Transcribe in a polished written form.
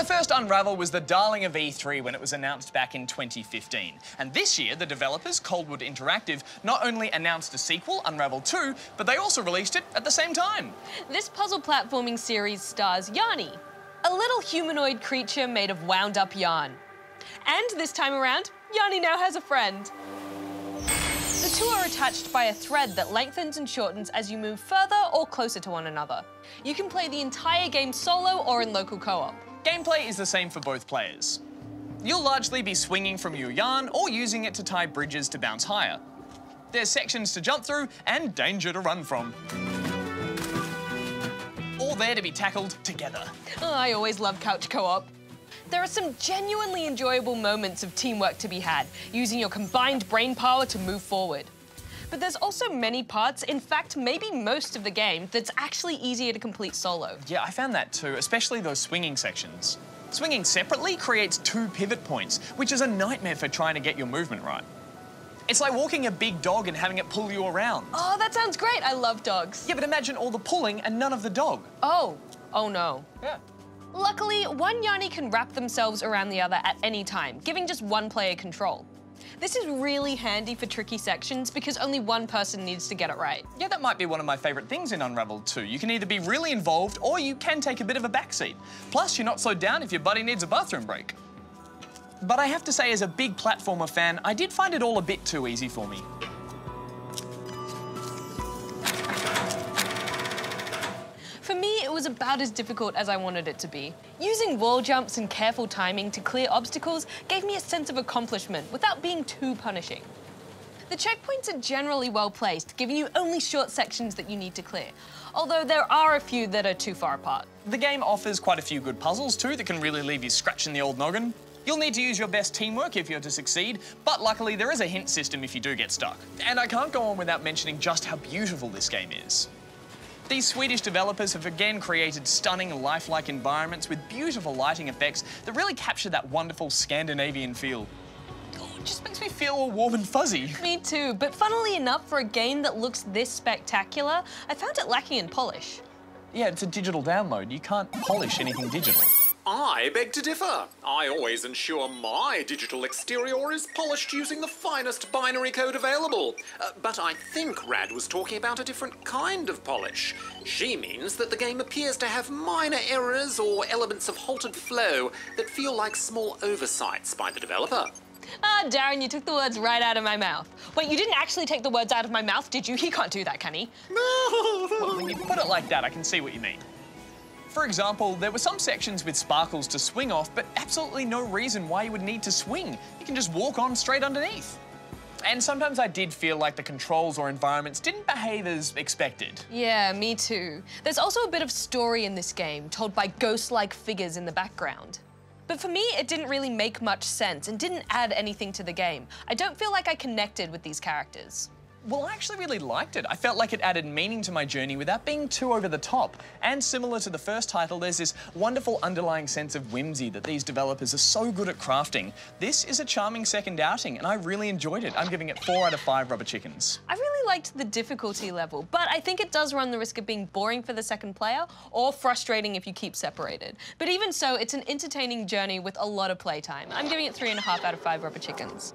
first Unravel was the darling of E3 when it was announced back in 2015. And this year, the developers, Coldwood Interactive, not only announced a sequel, Unravel 2, but they also released it at the same time. This puzzle platforming series stars Yarny, a little humanoid creature made of wound-up yarn. And this time around, Yarny now has a friend. The two are attached by a thread that lengthens and shortens as you move further or closer to one another. You can play the entire game solo or in local co-op. Gameplay is the same for both players. You'll largely be swinging from your yarn or using it to tie bridges to bounce higher. There's sections to jump through and danger to run from. All there to be tackled together. Oh, I always love couch co-op. There are some genuinely enjoyable moments of teamwork to be had, using your combined brain power to move forward. But there's also many parts, in fact, maybe most of the game, that's actually easier to complete solo. Yeah, I found that too, especially those swinging sections. Swinging separately creates 2 pivot points, which is a nightmare for trying to get your movement right. It's like walking a big dog and having it pull you around. Oh, that sounds great. I love dogs. Yeah, but imagine all the pulling and none of the dog. Oh no. Yeah. Luckily, one Yarny can wrap themselves around the other at any time, giving just one player control. This is really handy for tricky sections because only one person needs to get it right. Yeah, that might be one of my favourite things in Unravel 2. You can either be really involved or you can take a bit of a backseat. Plus, you're not slowed down if your buddy needs a bathroom break. But I have to say, as a big platformer fan, I did find it all a bit too easy for me. For me, it was about as difficult as I wanted it to be. Using wall jumps and careful timing to clear obstacles gave me a sense of accomplishment without being too punishing. The checkpoints are generally well placed, giving you only short sections that you need to clear, although there are a few that are too far apart. The game offers quite a few good puzzles too that can really leave you scratching the old noggin. You'll need to use your best teamwork if you're to succeed, but luckily there is a hint system if you do get stuck. And I can't go on without mentioning just how beautiful this game is. These Swedish developers have again created stunning, lifelike environments with beautiful lighting effects that really capture that wonderful Scandinavian feel. Oh, it just makes me feel all warm and fuzzy. Me too, but funnily enough, for a game that looks this spectacular, I found it lacking in polish. Yeah, it's a digital download. You can't polish anything digital. I beg to differ. I always ensure my digital exterior is polished using the finest binary code available. But I think Rad was talking about a different kind of polish. She means that the game appears to have minor errors or elements of halted flow that feel like small oversights by the developer. Ah, Darren, you took the words right out of my mouth. Wait, you didn't actually take the words out of my mouth, did you? He can't do that, can he? Well, when you put it like that, I can see what you mean. For example, there were some sections with sparkles to swing off, but absolutely no reason why you would need to swing. You can just walk on straight underneath. And sometimes I did feel like the controls or environments didn't behave as expected. Yeah, me too. There's also a bit of story in this game, told by ghost-like figures in the background. But for me, it didn't really make much sense and didn't add anything to the game. I don't feel like I connected with these characters. Well, I actually really liked it. I felt like it added meaning to my journey without being too over the top. And similar to the first title, there's this wonderful underlying sense of whimsy that these developers are so good at crafting. This is a charming second outing, and I really enjoyed it. I'm giving it 4 out of 5 rubber chickens. I really liked the difficulty level, but I think it does run the risk of being boring for the second player or frustrating if you keep separated. But even so, it's an entertaining journey with a lot of playtime. I'm giving it 3.5 out of 5 rubber chickens.